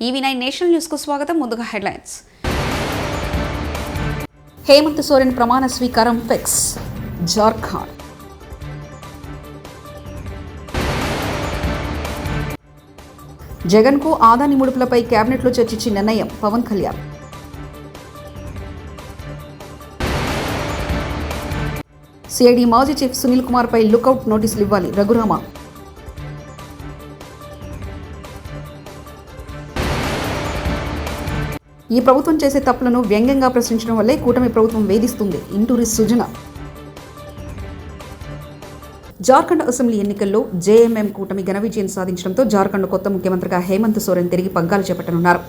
EV9 national news కు స్వాగతం. ముందుగా హెడ్లైన్స్. హేమంత్ సోరెన్ ప్రమాణ స్వీకారం ఫిక్స్. జార్ఖండ్. జగన్ కు ఆదాని ముడుపులపై కేబినెట్లో చర్చించి నిర్ణయం. పవన్ కళ్యాణ్. సిఐడి మాజీ చీఫ్ సునీల్ కుమార్ పై లుకౌట్ నోటీసులు ఇవ్వాలి. రఘురామ. ఈ ప్రభుత్వం చేసే తప్పులను వ్యంగ్యంగా ప్రశ్నించడం వల్లే కూటమి ప్రభుత్వం వేధిస్తుంది. ఇంటూరి సుజన. జార్ఖండ్ అసెంబ్లీ ఎన్నికల్లో జేఎంఎం కూటమి ఘన విజయం సాధించడంతో జార్ఖండ్ కొత్త ముఖ్యమంత్రిగా హేమంత్ సోరెన్ తిరిగి పగ్గాలు చేపట్టనున్నారు.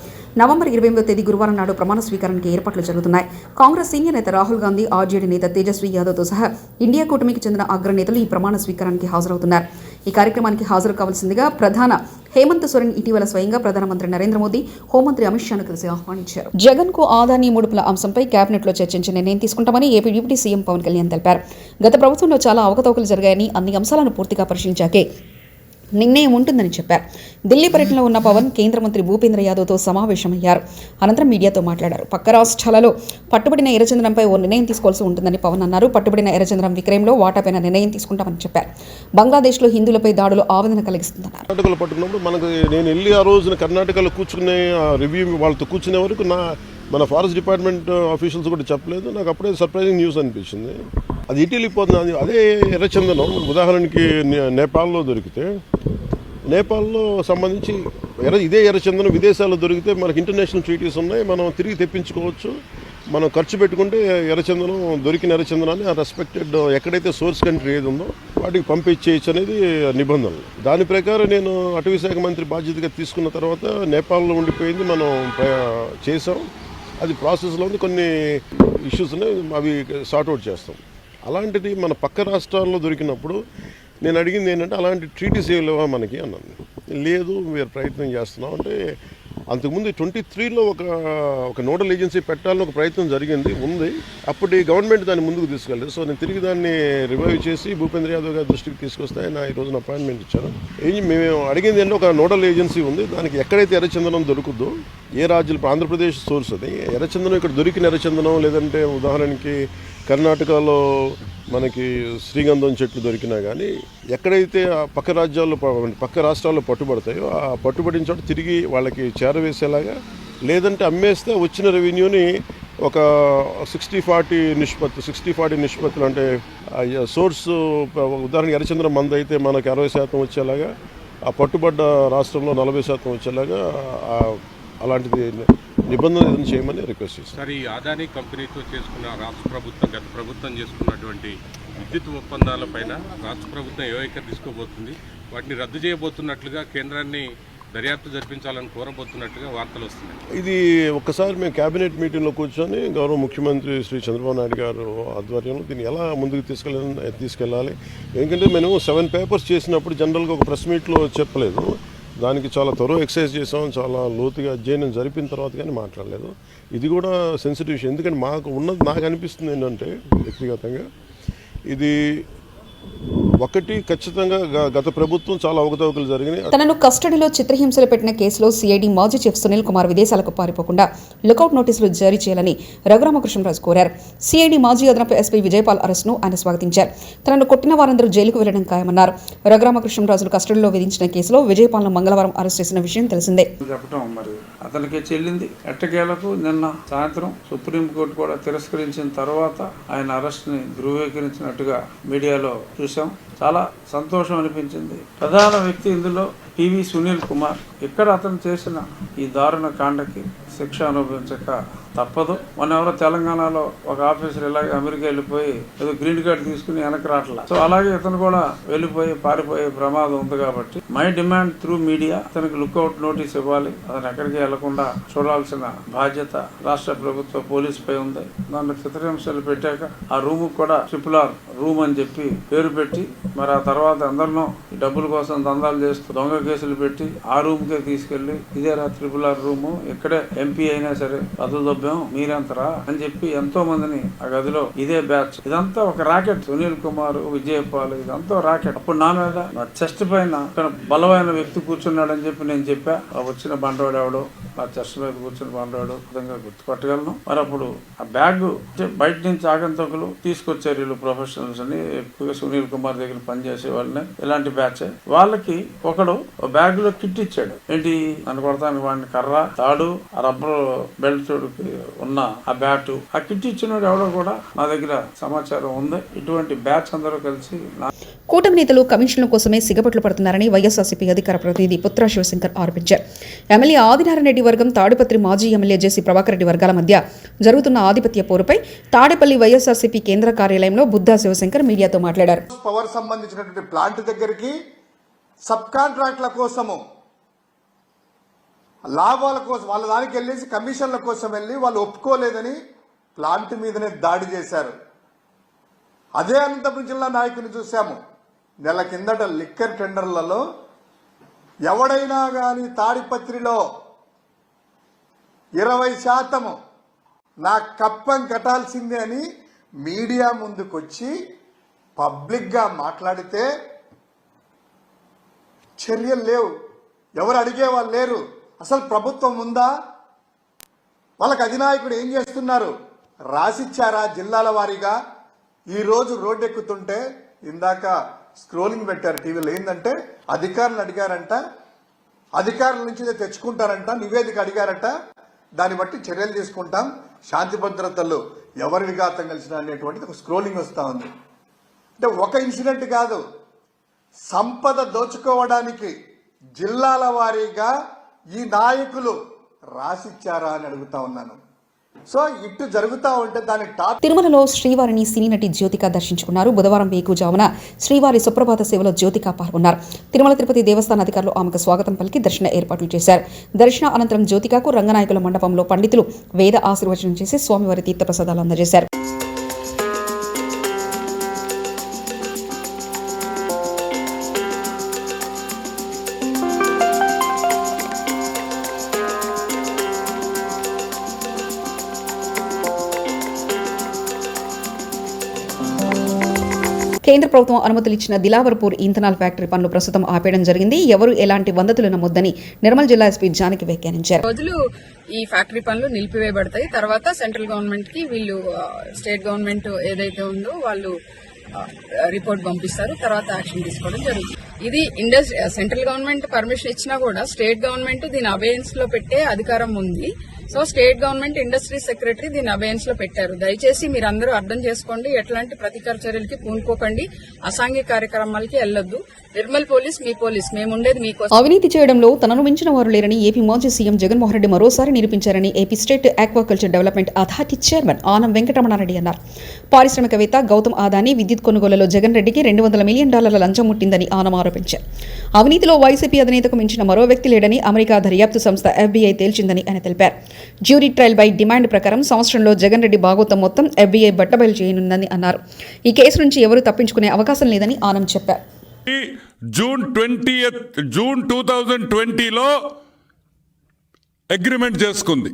నవంబర్ 28వ తేదీ గురువారం నాడు ప్రమాణ స్వీకారానికి ఏర్పాట్లు జరుగుతున్నాయి. కాంగ్రెస్ సీనియర్ నేత రాహుల్ గాంధీ, ఆర్జేడీ నేత తేజస్వి యాదవ్తో సహా ఇండియా కూటమికి చెందిన అగ్రనేతలు ఈ ప్రమాణ స్వీకారానికి హాజరవుతున్నారు. ఈ కార్యక్రమానికి హాజరు కావాల్సిందిగా హేమంత్ సోరెన్ ఇటీవల స్వయంగా ప్రధానమంత్రి నరేంద్ర మోదీ, హోంమంత్రి అమిత్ షాను కలిసి ఆహ్వానించారు. జగన్ కు ఆదాని ముడుపుల అంశంపై కేబినెట్లో చర్చించి నిర్ణయం తీసుకుంటామని AP deputy CM Pawan Kalyan తెలిపారు. గత ప్రభుత్వంలో చాలా అవకతవకలు జరిగాయని, అన్ని అంశాలను పూర్తిగా పరిశీలించాకే నిర్ణయం ఉంటుందని చెప్పారు. ఢిల్లీ పర్యటనలో ఉన్న పవన్ కేంద్ర మంత్రి భూపేంద్ర యాదవ్తో సమావేశమయ్యారు. అనంతరం మీడియాతో మాట్లాడారు. పక్క రాష్ట్రాలలో పట్టుబడిన ఎర్రచందనంపై ఓ నిర్ణయం తీసుకోవాల్సి ఉంటుందని పవన్ అన్నారు. పట్టుబడిన ఎర్రచందనం విక్రయంలో వాటాపైన నిర్ణయం తీసుకుంటామని చెప్పారు. బంగ్లాదేశ్లో హిందువులపై దాడులు ఆవేదన కలిగిస్తుందన్నారు. కర్ణాటకలో పట్టుకున్నప్పుడు మనకు నేను వెళ్ళి ఆ రోజున కర్ణాటకలో కూర్చునే రివ్యూ వాళ్ళతో కూర్చునే వరకు మన ఫారెస్ట్ డిపార్ట్మెంట్ ఆఫీషియల్స్ కూడా చెప్పలేదు. నాకు అప్పుడే సర్ప్రైజింగ్ న్యూస్ అనిపించింది. అది ఇటు వెళ్ళిపోతుంది. అదే ఎర్రచందనం ఉదాహరణకి నేపాల్లో దొరికితే, నేపాల్లో సంబంధించి ఇదే ఎర్రచందనం విదేశాల్లో దొరికితే మనకి ఇంటర్నేషనల్ ట్రీటీస్ ఉన్నాయి, మనం తిరిగి తెప్పించుకోవచ్చు. మనం ఖర్చు పెట్టుకుంటే ఎర్రచందనం దొరికిన ఎర్రచందనాన్ని ఆ రెస్పెక్టెడ్ ఎక్కడైతే సోర్స్ కంట్రీ ఏది ఉందో వాటికి పంపించేయచ్చు అనేది నిబంధనలు. దాని ప్రకారం నేను అటవీ శాఖ మంత్రి బాధ్యతగా తీసుకున్న తర్వాత నేపాల్లో ఉండిపోయింది, మనం చేసాం. అది ప్రాసెస్లో ఉంది, కొన్ని ఇష్యూస్ ఉన్నాయి, అవి సార్ట్అవుట్ చేస్తాం. అలాంటిది మన పక్క రాష్ట్రాల్లో దొరికినప్పుడు నేను అడిగింది ఏంటంటే, అలాంటి ట్రీటీస్ ఏమి లేవా మనకి అన్నాను. లేదు, మీరు ప్రయత్నం చేస్తున్నాం అంటే, అంతకుముందు 23లో ఒక నోడల్ ఏజెన్సీ పెట్టాలని ఒక ప్రయత్నం ఉంది. అప్పటి గవర్నమెంట్ దాన్ని ముందుకు తీసుకెళ్ళలేదు. సో నేను తిరిగి దాన్ని రివైవ్ చేసి భూపేంద్ర యాదవ్ గారి దృష్టికి తీసుకొస్తే ఆయన ఈ రోజున అపాయింట్మెంట్ ఇచ్చారు. మేము అడిగింది ఏంటంటే, ఒక నోడల్ ఏజెన్సీ ఉంది, దానికి ఎక్కడైతే ఎర్రచందనం దొరుకుద్దో, ఏ రాజ్యాలు, ఆంధ్రప్రదేశ్ సోర్స్ అది ఎర్రచందనం, ఇక్కడ దొరికిన ఎర్రచందనం, లేదంటే ఉదాహరణకి కర్ణాటకలో మనకి శ్రీగంధం చెట్లు దొరికినా కానీ ఎక్కడైతే ఆ పక్క రాష్ట్రాల్లో పట్టుబడతాయో ఆ పట్టుబడిన చోట తిరిగి వాళ్ళకి చేరవేసేలాగా, లేదంటే అమ్మేస్తే వచ్చిన రెవెన్యూని ఒక 60-40 నిష్పత్తులు అంటే సోర్స్, ఉదాహరణకి ఎర్రచంద్రం మంద అయితే మనకి 60% వచ్చేలాగా, ఆ పట్టుబడ్డ రాష్ట్రంలో 40% వచ్చేలాగా అలాంటిది నిబంధన చేయమని రిక్వెస్ట్ చేస్తాను. సార్, ఈ అదానీ కంపెనీతో చేసుకున్న రాష్ట్ర ప్రభుత్వం, గత ప్రభుత్వం చేసుకున్నటువంటి విద్యుత్ ఒప్పందాలపైన రాష్ట్ర ప్రభుత్వం ఏ వైఖరి తీసుకోబోతుంది, వాటిని రద్దు చేయబోతున్నట్లుగా కేంద్రాన్ని దర్యాప్తు జరిపించాలని కోరబోతున్నట్టుగా వార్తలు వస్తున్నాయి. ఇది ఒక్కసారి మేము కేబినెట్ మీటింగ్లో కూర్చొని గౌరవ ముఖ్యమంత్రి శ్రీ చంద్రబాబు నాయుడు గారు ఆధ్వర్యంలో దీన్ని ఎలా ముందుకు తీసుకెళ్ళాలి. ఎందుకంటే మేము 7 పేపర్స్ చేసినప్పుడు జనరల్గా ఒక ప్రెస్ మీట్లో చెప్పలేదు. దానికి చాలా త్వరగా ఎక్సర్సైజ్ చేసాం, చాలా లోతుగా అధ్యయనం జరిపిన తర్వాత కానీ మాట్లాడలేదు. ఇది కూడా సెన్సిటివ్ విషయం. ఎందుకంటే నాకు అనిపిస్తుంది ఏంటంటే, వ్యక్తిగతంగా ఇది ఒకటి ఖచ్చితంగా గత ప్రభుత్వం చాలా అవకతవకలు జరిగినాయి. తనను కస్టడీలో చిత్రహింసలు పెట్టిన కేసులో సిఐడి మాజీ చీఫ్ సునీల్ కుమార్ విదేశాలకు పారిపోకుండా లుకౌట్ నోటీసులు జారీ చేయాలని రఘురామకృష్ణరాజు కోరారు. సిఐడి మాజీ అదనపు ఎస్పీ విజయపాల్ అరెస్ట్ను ఆయన స్వాగతించారు. తనను కొట్టిన వారందరూ జైలుకు వెళ్లడం ఖాయమన్నారు. రఘురామకృష్ణరాజును కస్టడీలో విధించిన కేసులో విజయపాల్ను మంగళవారం అరెస్ట్ చేసిన విషయం తెలిసిందే. అతనికి చెల్లింది ఎట్టకేలకు నిన్న సాయంత్రం సుప్రీంకోర్టు కూడా తిరస్కరించిన తర్వాత ఆయన అరెస్ట్ ని ధృవీకరించినట్టుగా మీడియాలో చూసాం. చాలా సంతోషం అనిపించింది. ప్రధాన వ్యక్తి ఇందులో పివి సునీల్ కుమార్. ఇక్కడ అతను చేసిన ఈ దారుణ కాండకి శిక్ష అనుభవించక తప్పదు. మొన్న ఎవరో తెలంగాణలో ఒక ఆఫీసర్ ఇలాగే అమెరికా వెళ్ళిపోయి ఏదో గ్రీన్ కార్డు తీసుకుని వెనక్కి రావట్లా. సో అలాగే ఇతను కూడా వెళ్ళిపోయి పారిపోయే ప్రమాదం ఉంది. కాబట్టి మై డిమాండ్ త్రూ మీడియా అతనికి లుక్అవుట్ నోటీస్ ఇవ్వాలి. అతను ఎక్కడికి వెళ్లకుండా చూడాల్సిన బాధ్యత రాష్ట్ర ప్రభుత్వ పోలీసు పై ఉంది. దాంట్లో చిత్రహింసలు పెట్టాక ఆ రూమ్ కూడా RRR రూమ్ అని చెప్పి పేరు పెట్టి, మరి ఆ తర్వాత అందరినో డబ్బుల కోసం దందాలు చేస్తూ దొంగ కేసులు పెట్టి ఆ రూమ్ కే తీసుకెళ్లి, ఇదే RRR రూము, ఇక్కడే ఎంపీ అయినా సరే పదవి మీరెంతరా అని చెప్పి ఎంతో మందిని ఆ గదిలో ఇదే బ్యాచ్, ఇదంతా ఒక రాకెట్. సునీల్ కుమార్, విజయపాల్, ఇదంతా రాకెట్. అప్పుడు నా మీద నా చెస్ట్ పైన బలమైన వ్యక్తి కూర్చున్నాడని చెప్పి నేను చెప్పా. ఆ వచ్చిన బండవాడు ఎవడో, నా చెస్ట్ మీద కూర్చున్న బండవాడు విధంగా గుర్తుపట్టగలను. మరి అప్పుడు ఆ బ్యాగ్ బయట నుంచి ఆగంతకులు తీసుకొచ్చారు, వీళ్ళు ప్రొఫెషనల్స్ అని, ఎక్కువగా సునీల్ కుమార్ దగ్గర పనిచేసే వాళ్ళని, ఇలాంటి బ్యాచ్. వాళ్ళకి ఒకడు బ్యాగ్ లో కిట్ ఇచ్చాడు. ఏంటి, నన్ను కొడతానికి వాడిని కర్ర, తాడు, ఆ రబ్బర్ బెల్ట్ ఉన్న ఆ బ్యాట్, ఆ కిట్ ఇచ్చినోడు ఎవడో కూడా నా దగ్గర సమాచారం ఉంది. ఇటువంటి బ్యాచ్ అందరూ కలిసి కూటమి నేతలు కమిషన్ల కోసమే సిగపట్లు పడుతున్నారని వైఎస్ఆర్సీపీ అధికార ప్రతినిధి పుత్ర శివశంకర్ ఆరోపించారు. ఎమ్మెల్యే ఆదినారాయణ రెడ్డి వర్గం, తాడిపత్రి మాజీ ఎమ్మెల్యే జేసీ ప్రభాకర్ రెడ్డి వర్గాల మధ్య జరుగుతున్న ఆధిపత్య పోరుపై తాడేపల్లి వైఎస్ఆర్సీపీ కేంద్ర కార్యాలయంలో బుద్ధా శివశంకర్ మీడియాతో మాట్లాడారు. పవర్ సంబంధించినటువంటి ప్లాంట్ దగ్గరికి సబ్ కాంట్రాక్ట్ల కోసము, లాభాల కోసం వాళ్ళ దానికి వెళ్ళేసి కమిషన్ల కోసం వెళ్ళి వాళ్ళు ఒప్పుకోలేదని ప్లాంట్ మీదనే దాడి చేశారు. అదే అనంతపురం జిల్లా నాయకుని చూశాము. నెల కిందట లిక్కర్ టెండర్లలో ఎవడైనా కానీ తాడిపత్రిలో 20% నా కప్పం కట్టాల్సిందే అని మీడియా ముందుకొచ్చి పబ్లిక్గా మాట్లాడితే చర్యలు లేవు, ఎవరు అడిగేవాళ్ళు లేరు. అసలు ప్రభుత్వం ఉందా? వాళ్ళకి అధినాయకుడు ఏం చేస్తున్నారు? రాసిచ్చారా జిల్లాల వారీగా? ఈరోజు రోడ్డు ఎక్కుతుంటే ఇందాక స్క్రోలింగ్ పెట్టారు టీవీలో, ఏంటంటే అధికారులు అడిగారంట, అధికారుల నుంచి తెచ్చుకుంటారంట, నివేదిక అడిగారట, దాన్ని బట్టి చర్యలు తీసుకుంటాం, శాంతి భద్రతలు ఎవరి విఘాతం కలిసిన అనేటువంటిది ఒక స్క్రోలింగ్ వస్తూ ఉంది. అంటే ఒక ఇన్సిడెంట్ కాదు, సంపద దోచుకోవడానికి జిల్లాల వారీగా ఈ నాయకులు రాసిచ్చారా అని అడుగుతా ఉన్నాను. సో ఇటు జరుగుతూ ఉంటే దాని టాప్. తిరుమలలో శ్రీవారిని సినీ నటి జ్యోతిక దర్శించుకున్నారు. బుధవారం వేకుజామున శ్రీవారి సుప్రభాత సేవలో జ్యోతిక పాల్గొన్నారు. తిరుమల తిరుపతి దేవస్థాన అధికారులు ఆమెకు స్వాగతం పలికి దర్శన ఏర్పాట్లు చేశారు. దర్శన అనంతరం జ్యోతికకు రంగనాయకుల మండపంలో పండితులు వేద ఆశీర్వచనం చేసి స్వామివారి తీర్థప్రసాదాలు అందజేశారు. కేంద్ర ప్రభుత్వం అనుమతులు ఇచ్చిన దిలావర్పూర్ ఈథనాల్ ఫ్యాక్టరీ పనులు ప్రస్తుతం ఆపేయడం జరిగింది. ఎవరు ఎలాంటి వందతులు నమ్మొద్దని నిర్మల్ జిల్లా ఎస్పీ జానకి వ్యాఖ్యానించారు. రోజులు ఈ ఫ్యాక్టరీ పనులు నిలిపివేయబడతాయి. తర్వాత సెంట్రల్ గవర్నమెంట్ కి వీళ్ళు స్టేట్ గవర్నమెంట్ ఏదైతే ఉందో వాళ్ళు రిపోర్ట్ పంపిస్తారు. తర్వాత యాక్షన్ తీసుకోవడం జరుగుతుంది. ఇది సెంట్రల్ గవర్నమెంట్ పర్మిషన్ ఇచ్చినా కూడా స్టేట్ గవర్నమెంట్ దీని అబేయన్స్ లో పెట్టే అధికారం ఉంది. So state government industry secretary దీని అబేయన్స్ లో పెట్టారు. దయచేసి మీరందరూ అర్థం చేసుకోండి, ఎట్లాంటి ప్రతీకార చర్యలకి పూనుకోకండి, అసాంఘిక కార్యక్రమాలకి వెళ్లొద్దు. నిర్మల్ పోలీస్ మీ పోలీస్, మేముండేది మీకోసం. అవినీతి చేయడంలో తనను మించిన వారు లేరని ఏపీ మాజీ సీఎం జగన్మోహన్ రెడ్డి మరోసారి నిరూపించారని AP state aquaculture development authority chairman Anam Venkataramana Reddy అన్నారు. పారిశ్రామికవేత్త గౌతమ్ అదానీ విద్యుత్ కొనుగోలులో జగన్ రెడ్డికి $200 మిలియన్ లంచం ముట్టిందని ఆనం ఆరోపించారు. అవినీతిలో వైసీపీ అధినేతకు మించిన మరో వ్యక్తి లేడని అమెరికా దర్యాప్తు సంస్థ FBI తేల్చిందని ఆయన తెలిపారు. జ్యూరీ ట్రయల్ బై డిమాండ్ ప్రకారం సంవత్సరంలో జగన్ రెడ్డి భాగోతం మొత్తం FBI బట్టబయలు చేయనుందని అన్నారు. ఈ కేసు నుంచి ఎవరూ తప్పించుకునే అవకాశం లేదని ఆనం చెప్పారు. జూన్ 2020లో అగ్రిమెంట్ చేసుకుంది.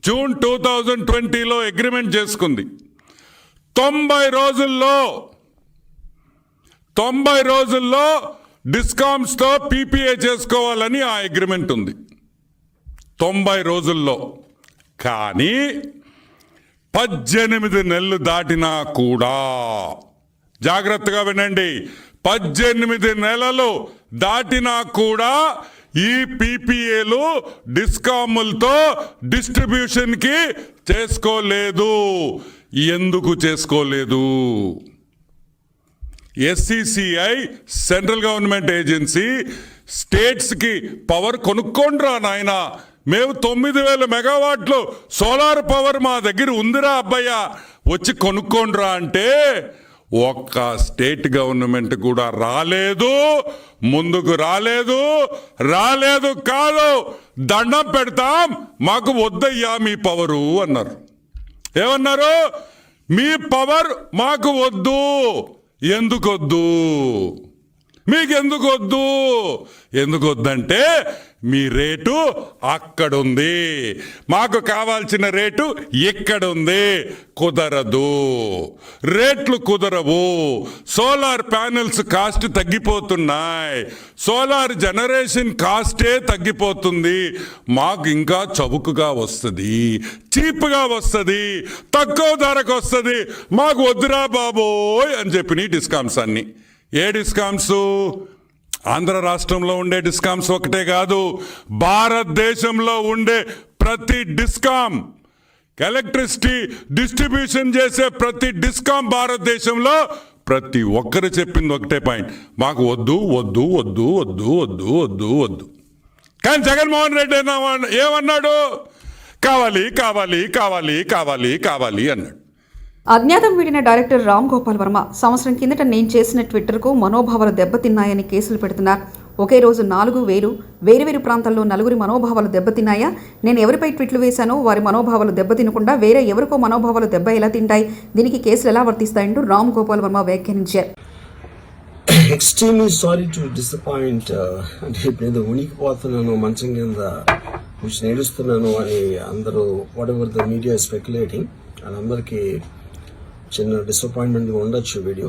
జూన్ 2020లో అగ్రిమెంట్ చేసుకుంది. 90 రోజుల్లో డిస్కామ్స్తో PPA చేసుకోవాలని ఆ అగ్రిమెంట్ ఉంది. 90 రోజుల్లో. కానీ 18 నెలలు దాటినా కూడా, జాగ్రత్తగా వినండి, 18 నెలలు దాటినా కూడా ఈ PPAలు డిస్కాములతో డిస్ట్రిబ్యూషన్కి చేసుకోలేదు. ఎందుకు చేసుకోలేదు? SCCI సెంట్రల్ గవర్నమెంట్ ఏజెన్సీ స్టేట్స్కి పవర్ కొనుక్కోండిరా నాయన, మేము 9000 మెగావాట్లు సోలార్ పవర్ మా దగ్గర ఉందిరా అబ్బయ్య, వచ్చి కొనుక్కోండిరా అంటే ఒక్క స్టేట్ గవర్నమెంట్ కూడా రాలేదు, ముందుకు రాలేదు కాదు, దండం పెడతాం, మాకు వద్దయ్యా మీ పవరు అన్నారు. ఏమన్నారు? మీ పవర్ మాకు వద్దు. ఎందుకొద్దు? మీకు ఎందుకు వద్దంటే మీ రేటు అక్కడుంది, మాకు కావాల్సిన రేటు ఇక్కడుంది. కుదరదు, రేట్లు కుదరవు. సోలార్ ప్యానెల్స్ కాస్ట్ తగ్గిపోతున్నాయి, సోలార్ జనరేషన్ కాస్టే తగ్గిపోతుంది. మాకు ఇంకా చౌకగా వస్తుంది, చీప్గా వస్తుంది, తక్కువ ధరకు వస్తుంది. మాకు వద్దురా బాబోయ్ అని చెప్పిన డిస్కామ్స్ అన్ని. ఏ డిస్కామ్స్? ఆంధ్ర రాష్ట్రంలో ఉండే డిస్కామ్స్ ఒకటే కాదు, భారతదేశంలో ఉండే ప్రతి డిస్కామ్, ఎలక్ట్రిసిటీ డిస్ట్రిబ్యూషన్ చేసే ప్రతి డిస్కామ్ భారతదేశంలో ప్రతి ఒక్కరు చెప్పింది ఒకటే పాయింట్, మాకు వద్దు వద్దు వద్దు వద్దు వద్దు వద్దు వద్దు. కానీ జగన్మోహన్ రెడ్డి ఏమన్నాడు? కావాలి కావాలి కావాలి కావాలి కావాలి అన్నాడు. అజ్ఞాతం వీడిన డైరెక్టర్ రామ్ గోపాల్ వర్మ సంవత్సరం కిందట నేను చేసిన ట్విట్టర్కు మనోభావాలు దెబ్బతిన్నాయని కేసులు పెడుతున్నారు. ఒకే రోజు 4,000 వేరు ప్రాంతాల్లో నలుగురి మనోభావాలు దెబ్బతిన్నాయా? నేను ఎవరిపై ట్వీట్లు వేశానో వారి మనోభావాలు దెబ్బతినకుండా వేరే ఎవరికో మనోభావాలు దెబ్బ ఎలా తింటాయి? దీనికి కేసులు ఎలా వర్తిస్తాయంటూ రామ్ గోపాల్ వర్మ వ్యాఖ్యానించారు. Extremely sorry to disappoint. అంటే ఇప్పుడు ఉనికిపోతున్నాను, మంచం కింద కూర్చొని ఏడుస్తున్నాను అని అందరూ what ever the media speculating, వాళ్ళందరికీ చిన్న డిసప్పాయింట్మెంట్గా ఉండొచ్చు వీడియో.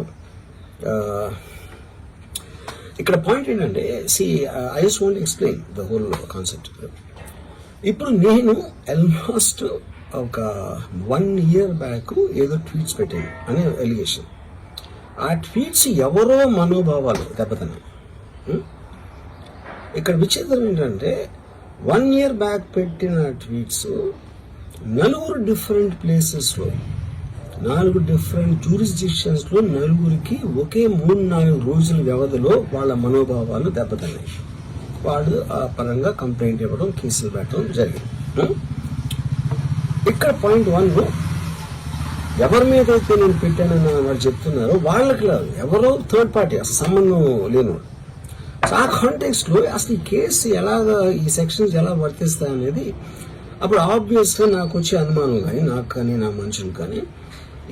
ఇక్కడ పాయింట్ ఏంటంటే, I just want explain the whole concept. ఇప్పుడు నేను ఆల్మోస్ట్ ఒక 1 year బ్యాక్ ఏదో ట్వీట్స్ పెట్టాను అనే ఎలిగేషన్. ఆ ట్వీట్స్ ఎవరో మనోభావాలు దెబ్బతిన్నాయి. ఇక్కడ విచిత్రం ఏంటంటే 1 year బ్యాక్ పెట్టిన ట్వీట్స్ 4 డిఫరెంట్ ప్లేసెస్లో, 4 డిఫరెంట్ జ్యూరిస్డిక్షన్స్లో నలుగురికి ఒకే 3-4 రోజుల వ్యవధిలో వాళ్ళ మనోభావాలు దెబ్బతిన్నాయి. వాళ్ళు ఆ పరంగా కంప్లైంట్ ఇవ్వడం, కేసులు పెట్టడం జరిగింది. ఇక్కడ పాయింట్ 1, ఎవరి మీద అయితే నేను పెట్టానని వాళ్ళు చెప్తున్నారో వాళ్ళకి లేదు, ఎవరో థర్డ్ పార్టీ, అసలు సంబంధం లేనివాడు. సో ఆ కాంటెక్స్ట్లో అసలు ఈ కేసు ఎలాగా, ఈ సెక్షన్స్ ఎలా వర్తిస్తాయి అనేది అప్పుడు ఆబ్వియస్గా నాకు వచ్చే అనుమానం కానీ, నాకు కానీ నా మనుషులు కానీ,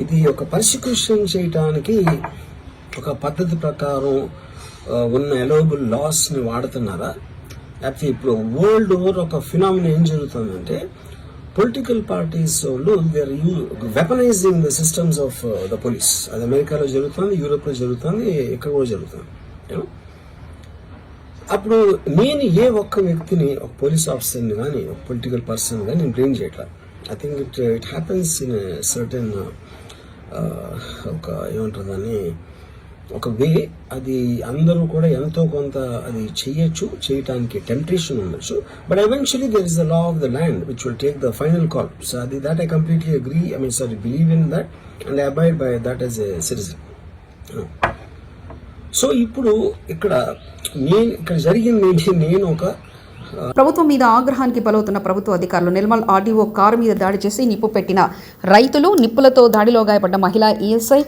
ఇది ఒక పర్సిక్యూషన్ చేయటానికి ఒక పద్ధతి ప్రకారం ఉన్న ఎలోబుల్ లాస్ని వాడుతున్నారా? లేకపోతే ఇప్పుడు వరల్డ్ ఓవర్ ఒక ఫినామినా ఏం జరుగుతుందంటే, పొలిటికల్ పార్టీస్ వాళ్ళు they are weaponising the systems of the police. అది అమెరికాలో జరుగుతుంది, యూరోప్లో జరుగుతుంది, ఇక్కడ కూడా జరుగుతుంది. అప్పుడు నేను ఏ ఒక్క వ్యక్తిని, ఒక పోలీస్ ఆఫీసర్ని కానీ, ఒక పొలిటికల్ పర్సన్ కానీ నేను బ్లేమ్ చేయట్లా. I think it happens in certain ఒక ఏమంటారు దాన్ని, ఒక వే. అది అందరూ కూడా ఎంతో కొంత అది చేయటానికి టెంప్టేషన్ ఉండొచ్చు. But eventually there is the law of the land which will take the final call. So అది that I completely agree, believe in that and I abide by that as a citizen. So ఇప్పుడు ఇక్కడ జరిగింది ఏంటి, నేను ఒక ప్రభుత్వం మీద ఆగ్రహానికి బలవుతున్న ప్రభుత్వ అధికారులు నిర్మల్ ఆర్డీఓ కారు మీద దాడి చేసి నిప్పు పెట్టిన రైతులు, నిప్పులతో దాడిలో గాయపడ్డ మహిళా ఈఎస్ఐ,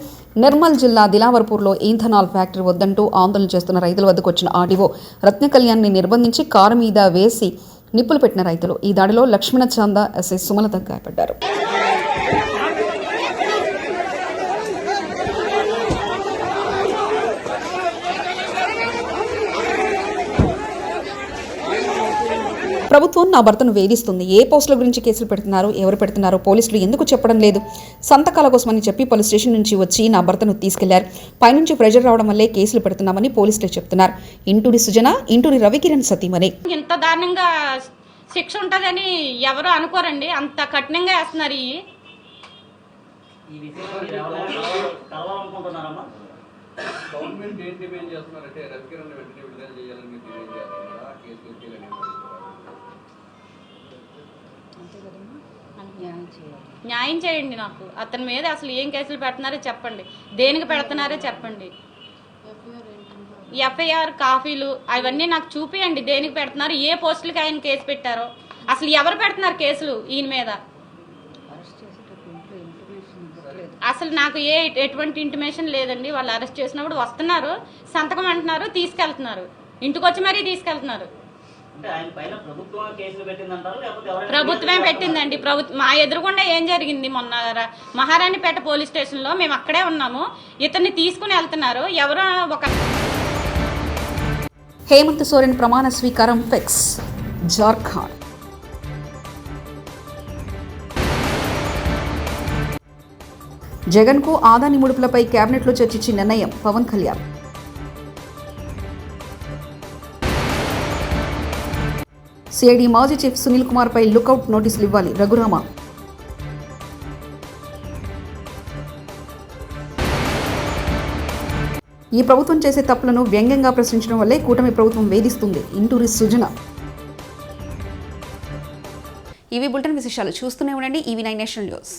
నిర్మల్ జిల్లా దిలావర్పూర్లో ఈథనాల్ ఫ్యాక్టరీ వద్దంటూ ఆందోళన చేస్తున్న రైతుల వద్దకు వచ్చిన ఆర్డీఓ రత్న కళ్యాణ్ని నిర్బంధించి కారు మీద వేసి నిప్పులు పెట్టిన రైతులు. ఈ దాడిలో లక్ష్మణ చాంద, ఎస్ఐ సుమలత గాయపడ్డారు. ప్రభుత్వం నా భర్తను వేధిస్తుంది, ఏ పోస్టుల గురించి కేసులు పెడుతున్నారు, ఎవరు పెడుతున్నారు, పోలీసులు ఎందుకు చెప్పడం లేదు, సంతకాల కోసమని చెప్పి పోలీస్ స్టేషన్ నుంచి వచ్చి నా భర్తను తీసుకెళ్లారు, పైనుంచి ప్రెజర్ రావడం వల్లే కేసులు పెడుతున్నామని పోలీసులు చెప్తున్నారు. ఇంటూరి సుజన, ఇంటూరి రవికిరణ్ సతీమణి. ఇంత దారుణంగా శిక్ష ఉంటుందని ఎవరు అనుకోరండి, అంత కఠినంగా వేస్తున్నారు. గవర్నమెంట్ ఏం డిమాండ్ చేస్తున్నారంటే రవికిరణ్ వెంటనే విడుదల చేయాలని మీరు డిమాండ్ చేస్తున్నారా? కేసులు న్యాయం చేయండి. నాకు అతని మీద అసలు ఏం కేసులు పెడుతున్నారో చెప్పండి, దేనికి పెడుతున్నారో చెప్పండి. ఎఫ్ఐఆర్ కాపీలు అవన్నీ నాకు చూపియండి, దేనికి పెడుతున్నారు, ఏ పోస్టులకి ఆయన కేసు పెట్టారో, అసలు ఎవరు పెడుతున్నారు కేసులు ఈయన మీద. అసలు నాకు ఎటువంటి ఇంటిమేషన్ లేదండి. వాళ్ళు అరెస్ట్ చేసినప్పుడు వస్తున్నారు, సంతకం అంటున్నారు, తీసుకెళ్తున్నారు, ఇంటికి వచ్చి మరీ తీసుకెళ్తున్నారు. ప్రభుత్వమే పెట్టిందండి. మా ఎదురుగుండా ఏం జరిగింది, మొన్న మహారాణిపేట పోలీస్ స్టేషన్ లో మేము అక్కడే ఉన్నాము, ఇతన్ని తీసుకుని వెళ్తున్నారు. ఎవరో ఒక హేమంత్ సోరెన్ ప్రమాణ స్వీకారం ఫిక్స్. జార్ఖండ్. జగన్కు ఆదాని ముడుపులపై కేబినెట్లో చర్చించి నిర్ణయం పవన్ కళ్యాణ్. సిఐడి మాజీ చీఫ్ సునీల్ కుమార్పై లుకౌట్ నోటీసులు ఇవ్వాలి రఘురామ. ఈ ప్రభుత్వం చేసే తప్పులను వ్యంగ్యంగా ప్రశ్నించడం వల్లే కూటమి ప్రభుత్వం వేధిస్తుంది ఇంటూరి సుజన. ఇవి బులెటిన్ విశేషాలు. చూస్తూనే ఉండండి EV9 నేషనల్ న్యూస్.